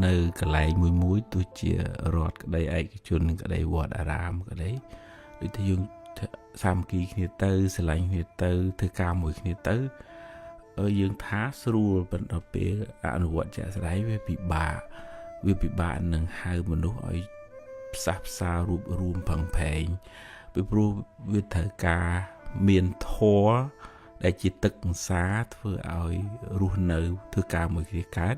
នៅកន្លែងមួយទោះជារដ្ឋក្តីឯកជនក្តីវត្តអារាមក្តីដូចថាយើងសាមគ្គីគ្នាទៅស្រឡាញ់គ្នាទៅធ្វើការមួយគ្នាទៅយើងថាស្រួលប៉ុន្តែពេលអនុវត្តជាក់ស្ដែងវាពិបាកនឹងហៅមនុស្សឲ្យផ្សះផ្សារួបរួមផឹងផែងពីព្រោះវាត្រូវការមានធម៌ដែលជាទឹកអង្សាធ្វើឲ្យរស់នៅធ្វើការមួយគ្នាកើត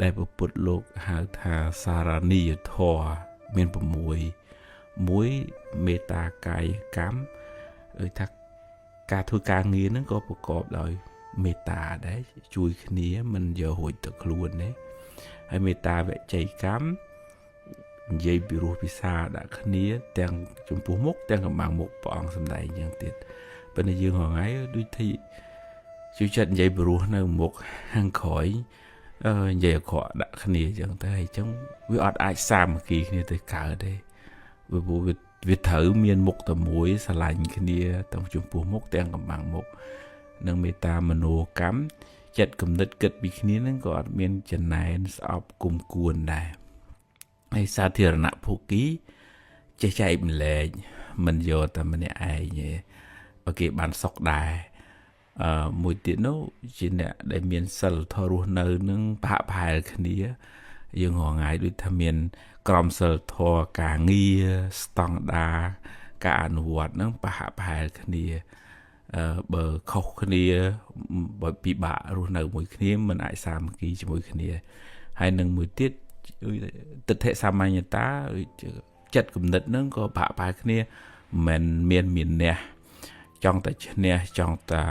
ដែលពុទ្ធលោកហៅថាសារនីយធម៌មាន6មួយមេត្តាកាយកម្មដូចថាការធ្វើការងារហ្នឹងក៏ប្រកបដោយមេត្តាដែរជួយគ្នាមិនយករួចទៅខ្លួនទេហើយមេត្តាវិច័យកម្មនិយាយពីរោះពិសាដាក់គ្នាទាំងចំពោះមុខទាំងកម្បាំងមុខព្រះអង្គសម្ដែងយ៉ាងទៀតប៉ុន្តែយើងថ្ងៃដូចទីជួយចិត្តនិយាយពីរោះនៅមុខខាងក្រោយនិយាយអក្រក់ដាក់គ្នាអញ្ចឹងទៅហើយអញ្ចឹងវាអត់អាចសាមគ្គីគ្នាទៅកើតទេវាត្រូវមានមុខតែមួយស្រឡាញ់គ្នាទាំងចំពោះមុខទាំងកម្បាំងមុខនិងមេត្តាមនោកម្មចិត្តគំនិតគិតពីគ្នាហ្នឹងក៏អត់មានចំណែនស្អប់គុំគួនដែរហើយសាធារណភូគីចេះចែកម្លែកមិនយកតែម្នាក់ឯងទេបើគេបានសុខដែរមួយទៀតនោះជាអ្នកដែលមានសិលធម៌រស់នៅនឹងប្រហាក់ប្រហែលគ្នាយើងរងថ្ងៃដូចថាមានក្រមសិលធម៌ការងារស្តង់ដារការអនុវត្តនឹងប្រហាក់ប្រហែលគ្នាបើខុសគ្នាបើពិបាករស់នៅមួយគ្នាមិនអាចសាមគ្គីជាមួយគ្នាហើយនឹងមួយទៀតទិដ្ឋិសាមញ្ញតាចិត្តគំនិតហ្នឹងក៏ប្រហាក់ប្រហែលគ្នាមិនមានអ្នកចង់តែឈ្នះចង់តែ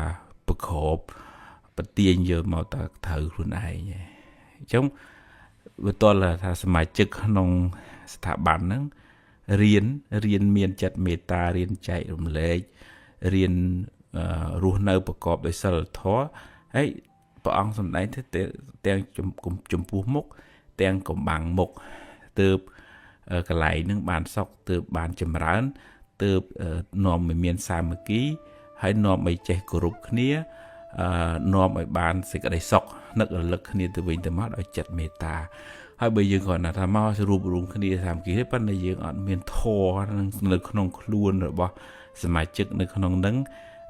ប្រកបប្រទៀងយកមកតែត្រូវខ្លួនឯងអញ្ចឹងវាតលថាសមាជិកក្នុងស្ថាប័នហ្នឹងរៀនមានចិត្តមេត្តារៀនចែករំលែករៀនរស់នៅប្រកបដោយសិលធម៌ហើយព្រះអង្គសម្ដែងទៅទាំងចំពោះមុខទាំងកំបាំងមុខទើបកន្លែងហ្នឹងបានសុខទើបបានចម្រើនទើបនាំឲ្យមានសាមគ្គីហើយនាំឲ្យចេះគោរពគ្នានាំឲ្យបានសេចក្តីសុខនឹករលឹកគ្នាទៅវិញទៅមកដោយចិត្តមេត្តាហើយបើយើងគ្រាន់តែថាមករួបរวมគ្នាសាមគ្គីទេប៉ុន្តែយើងអត់មានធម៌នៅក្នុងខ្លួនរបស់សមាជិកនៅក្នុងហ្នឹង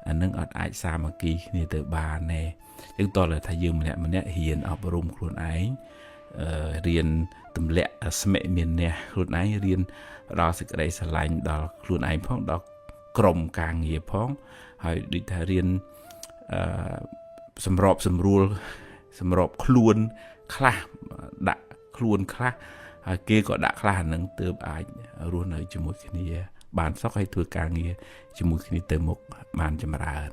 អានឹងអត់អាចសាមគ្គីគ្នាទៅបានទេយើងតើថាយើងម្នាក់ហ៊ានអប់រំខ្លួនឯងរៀនទម្លាក់ស្មេមានអ្នកខ្លួនឯងរៀនផ្ដល់សេចក្តីស្រឡាញ់ដល់ខ្លួនឯងផងដល់ក្រុមការងារផងហើយដូចថារៀនសម្របសម្រួលសម្របខ្លួនខ្លះដាក់ខ្លួនខ្លះហើយគេក៏ដាក់ខ្លះហ្នឹងទើបអាចរស់នៅជាមួយគ្នាបានសុខហើយធ្វើការងារជាមួយគ្នាទៅមុខបានចម្រើន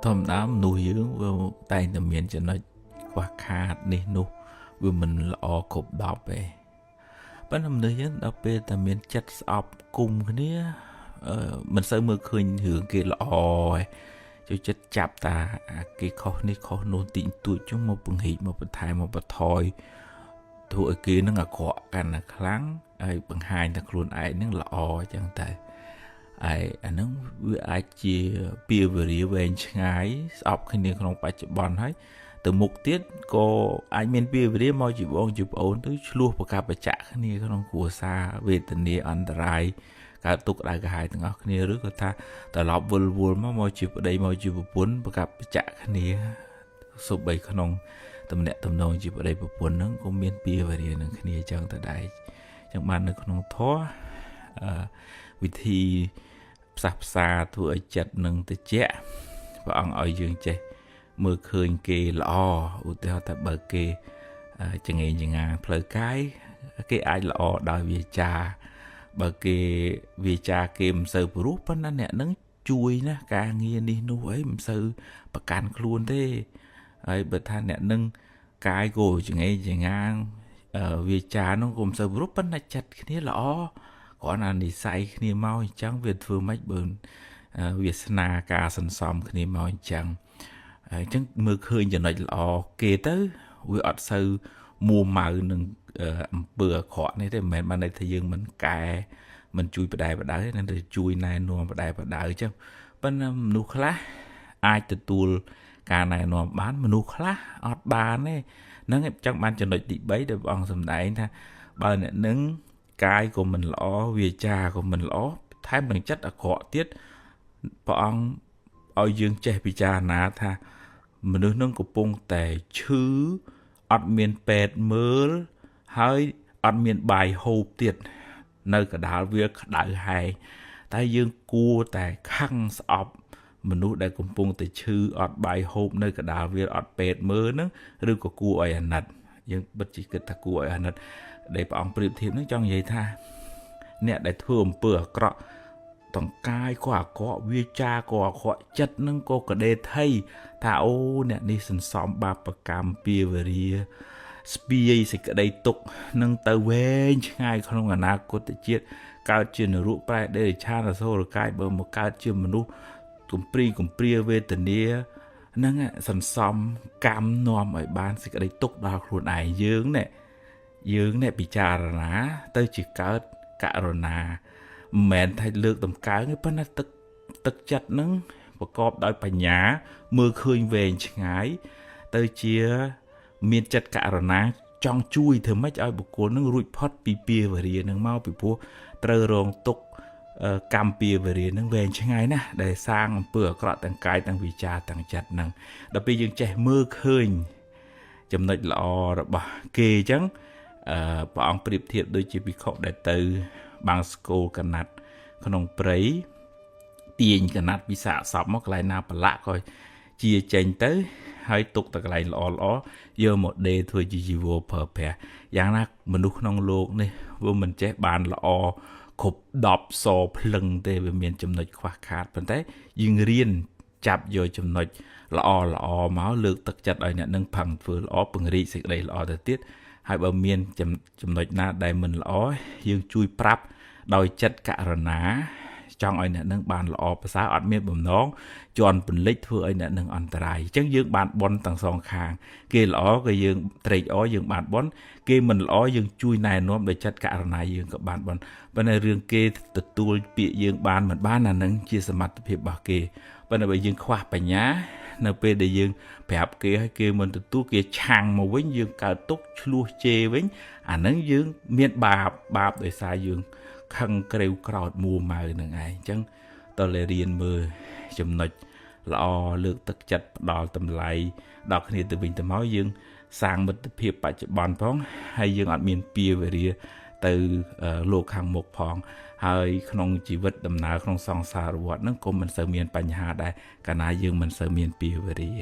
ធម្មតាមនុស្សយើងវាតែងតែមានចំណុចខ្វះខាតនេះនោះវាមិនល្អគ្រប់10ទេប៉ុន្តែមនុស្សយើងដល់ពេលតែមានចិត្តស្អប់គុំគ្នាមិនសូវមើលឃើញរឿងគេល្អទេចូលចិត្តចាប់តាគេខុសនេះខុសនោះទីងទួចជុំមកពង្រីកមកបន្ថែមមកបន្ថយធ្វើឲ្យគេនឹងអាក្រក់កាន់តែខ្លាំងហើយបង្ហាញថាខ្លួនឯងនឹងល្អអញ្ចឹងតែអាហ្នឹងវាអាចជាពីវេរាវែងឆ្ងាយស្អប់គ្នាក្នុងបច្ចុប្បន្នហើយទៅមុខទៀតក៏អាចមានពីវេរាមកជាបងជាប្អូនទៅឆ្លោះប្រកាសបច្ចៈគ្នាក្នុងគ្រួសារវេទនាអន្តរាយកើតទុក្ខក្តៅក្រហាយទាំងអស់គ្នាឬក៏ថាត្រឡប់វល់មកជាប្តីមកជាប្រពន្ធប្រកាសបច្ចៈគ្នាសូម្បីក្នុងតំណែងតំណងជាប្តីប្រពន្ធហ្នឹងក៏មានពីវេរានឹងគ្នាអញ្ចឹងទៅដែរអញ្ចឹងបាននៅក្នុងធម៌វិធីផ្សះផ្សាធ្វើឲ្យចិត្តនឹងត្រជាក់ព្រះអង្គឲ្យយើងចេះមើលឃើញគេល្អឧទាហរណ៍ថាបើគេចងេងចងាផ្លូវកាយគេអាចល្អដោយវាចាបើគេវាចាគេមិនសូវព្រោះប៉ុន្តែអ្នកនឹងជួយណាការងារនេះនោះអីមិនសូវប្រកាន់ខ្លួនទេ ហើយបើថាអ្នកនឹងកាយគោចង្អេចងាងវាចានោះគុំសូវរូបប៉ុន្តែចិត្តគ្នាល្អគ្រាន់តែនិស័យគ្នាមកអញ្ចឹងវាធ្វើម៉េចបើវាសនាការសន្សំគ្នាមកអញ្ចឹងមើលឃើញចំណុចល្អគេទៅវាអត់សូវមួម៉ៅនឹងអំពើអាក្រក់នេះទេមិនមែនបានន័យថាយើងមិនកែមិនជួយបដៅទេនឹងតែជួយណែនាំបដៅអញ្ចឹងប៉ុន្តែមនុស្សខ្លះអាចទទួលការណែនាំបានមនុស្សខ្លះអត់បានទេហ្នឹងចឹងបានចំណុចទី3ដែលព្រះអង្គសម្ដែងថាបើអ្នកនឹងកាយក៏មិនល្អវាចាក៏មិនល្អថែមទាំងចិត្តអាក្រក់ទៀតព្រះអង្គឲ្យយើងចេះពិចារណាថាមនុស្សនឹងកំពុងតែឈឺអត់មានពេទ្យមើលហើយអត់មានបាយហូបទៀតនៅកណ្ដាលវាក្តៅហែងតែយើងគួរតែខឹងស្អប់មនុស្សដែលកំពុងតែឈឺអត់បាយហូបនៅកណ្ដាលវាអត់ពេទ្យមើលហ្នឹងឬក៏គួរឲ្យអាណិតយើងពិតជាគិតថាគួរឲ្យអាណិតដែលព្រះអង្គប្រៀបធៀបហ្នឹងចង់និយាយថាអ្នកដែលធ្វើអំពើអាក្រក់តង្កាយក៏អាក្រក់វាចាក៏អាក្រក់ចិត្តនឹងក៏កដេថៃថាអូអ្នកនេះសន្សំបាបកម្មពាវរាស្ពាយសេចក្តីទុក្ខនឹងទៅវែងឆ្ងាយក្នុងអនាគតជាតិកើតជានរកប្រែដេរឆានអសូរកាយបើមកកើតជាមនុស្សកំព្រាវេទនាហ្នឹងសន្សំកម្មនាំឲ្យបានសេចក្តីទុក្ខដល់ខ្លួនឯងយើងនេះពិចារណាទៅជាកើតករុណាមិនមែនថាលើកតម្កើងទេប៉ុន្តែទឹកចិត្តហ្នឹងប្រកបដោយបញ្ញាមើលឃើញវែងឆ្ងាយទៅជាមានចិត្តករុណាចង់ជួយធ្វើម៉េចឲ្យបុគ្គលនឹងរួចផុតពីពាវរានឹងមកពីព្រោះត្រូវរងទុក្ខកម្មពាវរានឹងវែងឆ្ងាយណាស់ដែលសាងអំពើអាក្រក់ទាំងកាយទាំងវាចាទាំងចិត្តហ្នឹងដល់ពេលយើងចេះមើលឃើញចំណុចល្អរបស់គេអញ្ចឹងព្រះអង្គប្រៀបធៀបដូចជាភិក្ខុដែលទៅបាំងស្គលកណាត់ក្នុងព្រៃទាញកណាត់ពិសាកសពមកកន្លែងណាប្រឡាក់ក៏ជាចេញទៅហើយទុកតែកន្លែងល្អយកមកដេរធ្វើជាជីវរប្រើប្រាស់យ៉ាងណាមនុស្សក្នុងលោកនេះវាមិនចេះបានល្អគ្រប់10សភ្លឹងទេវាមានចំណុចខ្វះខាតប៉ុន្តែយើងរៀនចាប់យកចំណុចល្អមកលើកទឹកចិត្តឲ្យអ្នកនឹងផឹងធ្វើល្អពង្រីកសេចក្តីល្អទៅទៀតហើយបើមានចំណុចណាដែលមិនល្អយើងជួយប្រាប់ដោយចិត្តករុណាចង់ឲ្យអ្នកនឹងបានល្អប្រសើរអត់មានបំណងជន់ពន្លិចធ្វើឲ្យអ្នកនឹងអន្តរាយអញ្ចឹងយើងបានបន់ទាំងសងខាងគេល្អក៏យើងត្រេកអរយើងបានបន់គេមិនល្អយើងជួយណែនាំដោយចិត្តករុណាយើងក៏បានបន់ប៉ុន្តែរឿងគេទទួលពាក្យយើងបានមិនបានអានឹងជាសមត្ថភាពរបស់គេប៉ុន្តែបើយើងខ្វះបញ្ញានៅពេលដែលយើងប្រាប់គេឲ្យគេមិនទទួលគេឆាំងមកវិញយើងកើតទុកឆ្លោះជេរវិញអានឹងយើងមានបាបដោយសារយើងខឹងក្រេវក្រោតមួម៉ៅនឹងឯងអញ្ចឹងតើរៀនមើលចំណុចល្អលើកទឹកចិត្តផ្ដល់តម្លៃដល់គ្នាទៅវិញទៅមកយើងសាងមិត្តភាពបច្ចុប្បន្នផងហើយយើងអត់មានពាវរាទៅលោកខាងមុខផងហើយក្នុងជីវិតដំណើរក្នុងសង្សារវដ្តហ្នឹងក៏មិនសូវមានបញ្ហាដែរកាលណាយើងមិនសូវមានពាវរា